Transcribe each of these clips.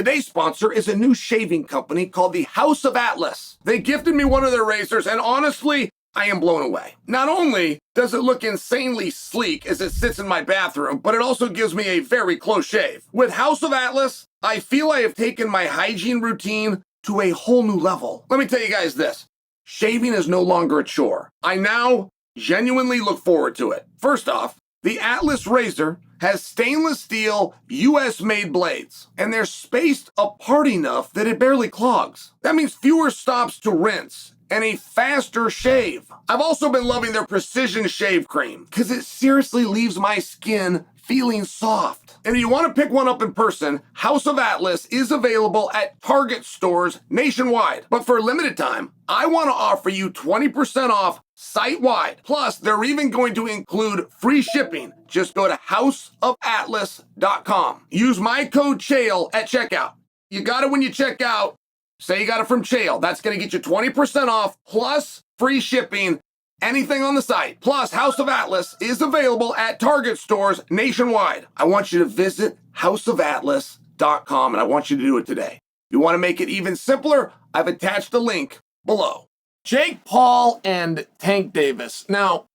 Today's sponsor is a new shaving company called the House of Atlas. They gifted me one of their razors, and honestly, I am blown away. Not only does it look insanely sleek as it sits in my bathroom, but it also gives me a very close shave. With House of Atlas, I feel I have taken my hygiene routine to a whole new level. Let me tell you guys this. Shaving is no longer a chore. I now genuinely look forward to it. First off, the Atlas razor has stainless steel US-made blades, and they're spaced apart enough that it barely clogs. That means fewer stops to rinse and a faster shave. I've also been loving their precision shave cream because it seriously leaves my skin feeling soft. And if you want to pick one up in person, House of Atlas is available at Target stores nationwide. But for a limited time, I want to offer you 20% off site-wide. Plus, they're even going to include free shipping. Just go to houseofatlas.com. Use my code Chael at checkout. You got it when you check out. Say you got it from Chael. That's going to get you 20% off plus free shipping, anything on the site. Plus, House of Atlas is available at Target stores nationwide. I want you to visit houseofatlas.com, and I want you to do it today. If you want to make it even simpler, I've attached a link below. Jake Paul and Tank Davis. Now,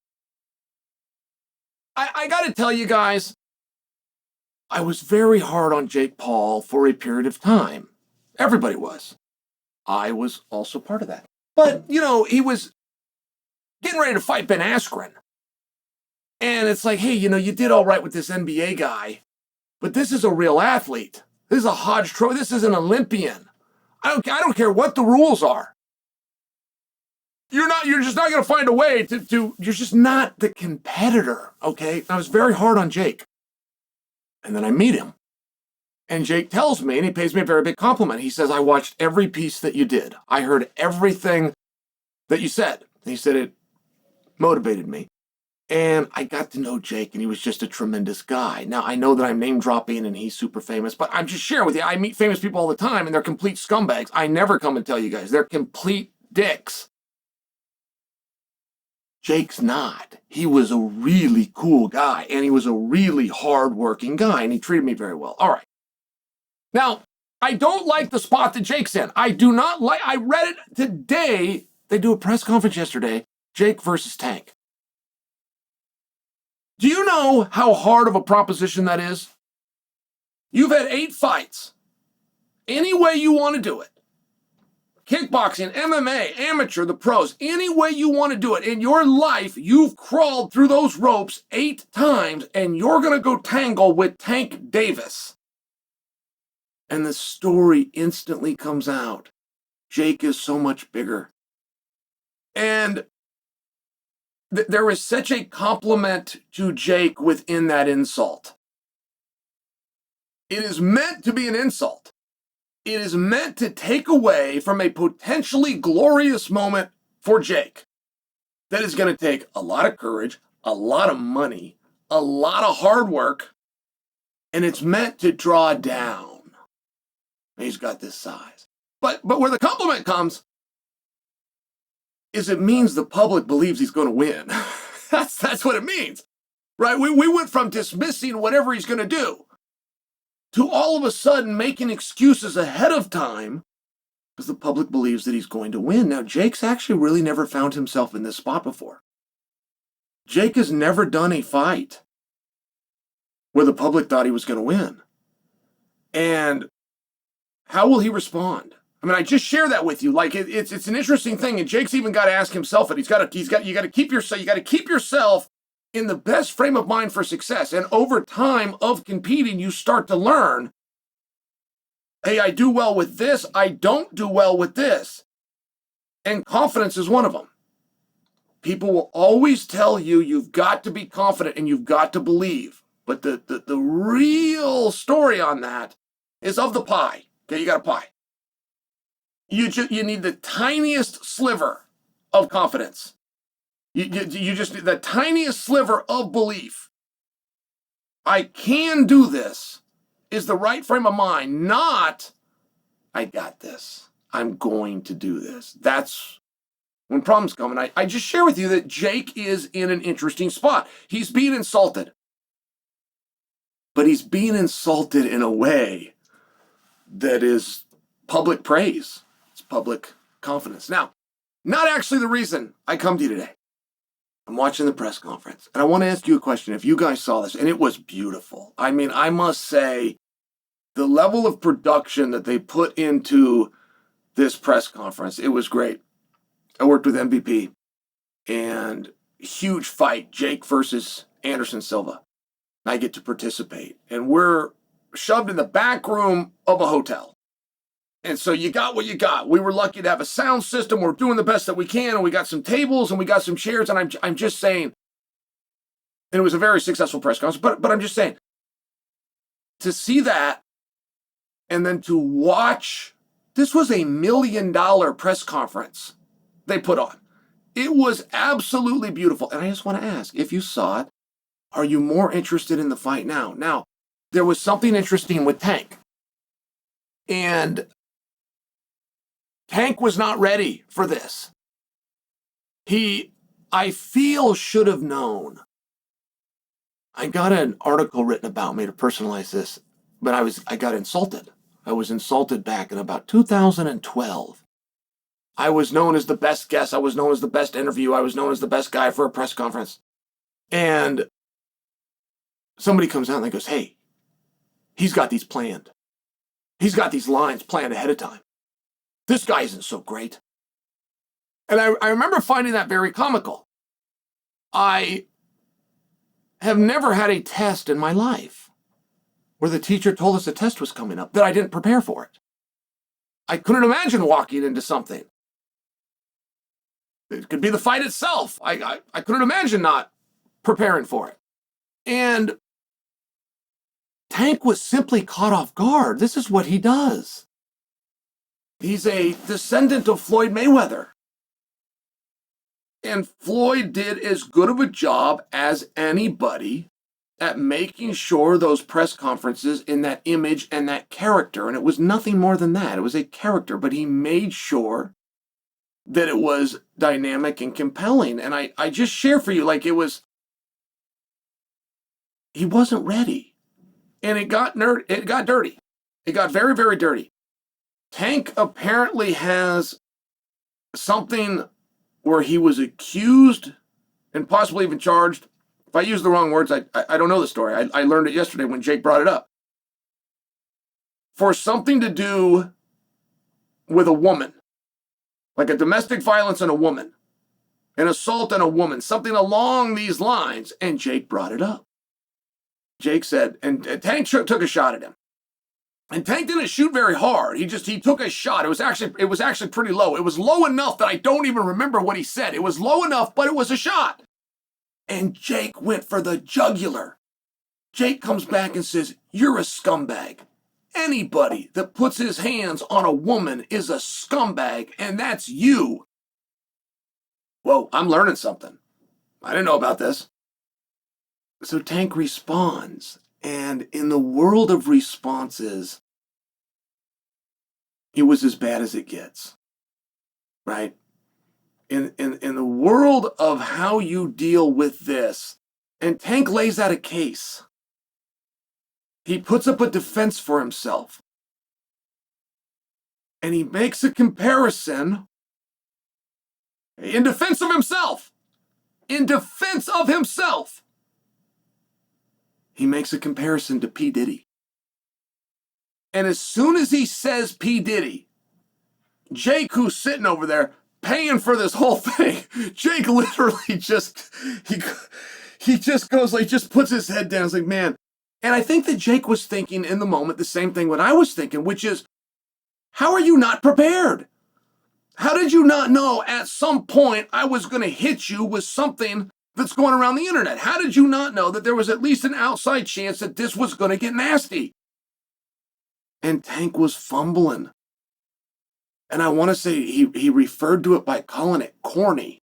I got to tell you guys, I was very hard on Jake Paul for a period of time. Everybody was. I was also part of that. But, you know, he was getting ready to fight Ben Askren. And it's like, hey, you know, you did all right with this NBA guy, but this is a real athlete. This is a Hodge Trophy. This is an Olympian. I don't care what the rules are. You're just not going to find a way you're just not the competitor, okay? I was very hard on Jake. And then I meet him. And Jake tells me, and he pays me a very big compliment. He says, I watched every piece that you did. I heard everything that you said. And he said it motivated me. And I got to know Jake, and he was just a tremendous guy. Now, I know that I'm name dropping and he's super famous, but I'm just sharing with you. I meet famous people all the time, and they're complete scumbags. I never come and tell you guys. They're complete dicks. Jake's not. He was a really cool guy, and he was a really hardworking guy, and he treated me very well. All right. Now, I don't like the spot that Jake's in. I do not like, I read it today. They do a press conference yesterday, Jake versus Tank. Do you know how hard of a proposition that is? You've had 8 fights. Any way you want to do it. Kickboxing, MMA, amateur, the pros, any way you want to do it. In your life, you've crawled through those ropes 8 times, and you're going to go tangle with Tank Davis. And the story instantly comes out. Jake is so much bigger. And there is such a compliment to Jake within that insult. It is meant to be an insult. It is meant to take away from a potentially glorious moment for Jake. That is going to take a lot of courage, a lot of money, a lot of hard work, and it's meant to draw down. He's got this size. But where the compliment comes is it means the public believes he's going to win. That's what it means, right? We went from dismissing whatever he's going to do to all of a sudden making excuses ahead of time because the public believes that he's going to win. Now, Jake's actually really never found himself in this spot before. Jake has never done a fight where the public thought he was going to win. And how will he respond? I mean, I just share that with you. Like it's an interesting thing, and Jake's even got to ask himself it. You got to keep yourself in the best frame of mind for success. And over time of competing, you start to learn, hey, I do well with this, I don't do well with this. And confidence is one of them. People will always tell you you've got to be confident and you've got to believe. But the real story on that is of the pie. Okay, you got a pie. You need the tiniest sliver of confidence. You just need the tiniest sliver of belief. I can do this is the right frame of mind, not I got this. I'm going to do this. That's when problems come. And I just share with you that Jake is in an interesting spot. He's being insulted. But he's being insulted in a way that is public praise. It's public confidence. Now, not actually the reason I come to you today. I'm watching the press conference, and I want to ask you a question. If you guys saw this, and it was beautiful. I mean, I must say, the level of production that they put into this press conference, it was great. I worked with MVP, and huge fight, Jake versus Anderson Silva. I get to participate, and we're shoved in the back room of a hotel. And so you got what you got. We were lucky to have a sound system. We're doing the best that we can, and we got some tables, and we got some chairs, and I'm just saying, and it was a very successful press conference, but I'm just saying, to see that, and then to watch, this was $1 million press conference they put on. It was absolutely beautiful. And I just want to ask, if you saw it, are you more interested in the fight now? Now, there was something interesting with Tank. And Tank was not ready for this. He, I feel, should have known. I got an article written about me to personalize this, but I got insulted. I was insulted back in about 2012. I was known as the best guest. I was known as the best interview. I was known as the best guy for a press conference. And somebody comes out and they goes, hey, he's got these planned. He's got these lines planned ahead of time. This guy isn't so great. And I remember finding that very comical. I have never had a test in my life where the teacher told us a test was coming up that I didn't prepare for it. I couldn't imagine walking into something. It could be the fight itself. I couldn't imagine not preparing for it. And Tank was simply caught off guard. This is what he does. He's a descendant of Floyd Mayweather. And Floyd did as good of a job as anybody at making sure those press conferences in that image and that character, and it was nothing more than that. It was a character, but he made sure that it was dynamic and compelling. And I just share for you, like he wasn't ready. And it got dirty. It got very, very dirty. Tank apparently has something where he was accused and possibly even charged. If I use the wrong words, I don't know the story. I learned it yesterday when Jake brought it up. For something to do with a woman, like a domestic violence on a woman, an assault on a woman, something along these lines, and Jake brought it up. Jake said, and Tank took a shot at him. And Tank didn't shoot very hard. He took a shot. It was actually pretty low. It was low enough that I don't even remember what he said. It was low enough, but it was a shot. And Jake went for the jugular. Jake comes back and says, you're a scumbag. Anybody that puts his hands on a woman is a scumbag, and that's you. Whoa, I'm learning something. I didn't know about this. So Tank responds. And in the world of responses, it was as bad as it gets, right? In the world of how you deal with this, and Tank lays out a case. He puts up a defense for himself. And he makes a comparison in defense of himself. In defense of himself. He makes a comparison to P. Diddy. And as soon as he says P. Diddy, Jake, who's sitting over there paying for this whole thing, Jake literally just goes like, just puts his head down. It's like, man. And I think that Jake was thinking in the moment the same thing what I was thinking, which is, how are you not prepared? How did you not know at some point I was going to hit you with something that's going around the internet? How did you not know that there was at least an outside chance that this was going to get nasty? And Tank was fumbling. And I want to say he referred to it by calling it corny.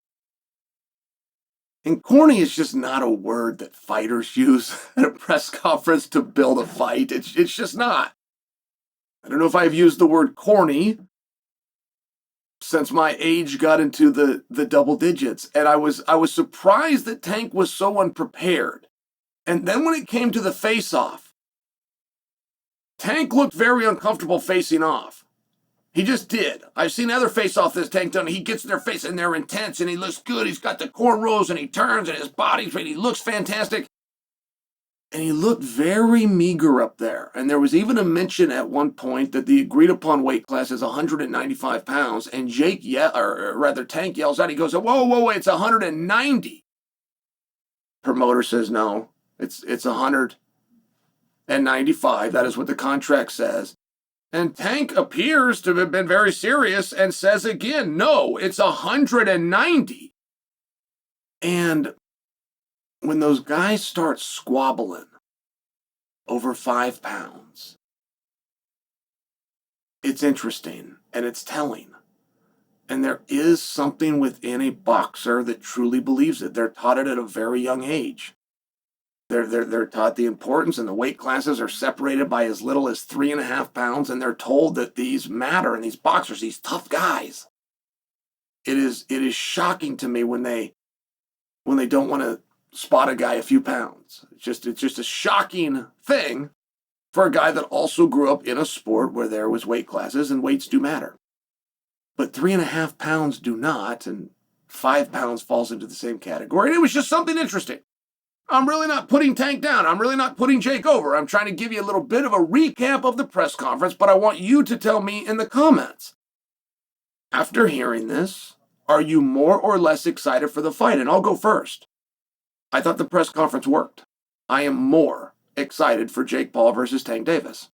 And corny is just not a word that fighters use at a press conference to build a fight. It's just not. I don't know if I've used the word corny since my age got into the double digits. And I was surprised that Tank was so unprepared. And then when it came to the face-off, Tank looked very uncomfortable facing off. He just did. I've seen other face-off this Tank done. He gets in their face and they're intense and he looks good. He's got the cornrows and he turns and his body's ready. He looks fantastic. And he looked very meager up there. And there was even a mention at one point that the agreed-upon weight class is 195 pounds. And Tank yells out, he goes, whoa, whoa, wait, it's 190. Promoter says, no, it's 195. That is what the contract says. And Tank appears to have been very serious and says again, no, it's 190. And when those guys start squabbling over 5 pounds, it's interesting and it's telling. And there is something within a boxer that truly believes it. They're taught it at a very young age. They're taught the importance, and the weight classes are separated by as little as 3.5 pounds, and they're told that these matter, and these boxers, these tough guys. It is shocking to me when they don't want to spot a guy a few pounds. It's just a shocking thing for a guy that also grew up in a sport where there was weight classes, and weights do matter. But 3.5 pounds do not, and 5 pounds falls into the same category. And it was just something interesting. I'm really not putting Tank down. I'm really not putting Jake over. I'm trying to give you a little bit of a recap of the press conference, but I want you to tell me in the comments. After hearing this, are you more or less excited for the fight? And I'll go first. I thought the press conference worked. I am more excited for Jake Paul versus Tank Davis.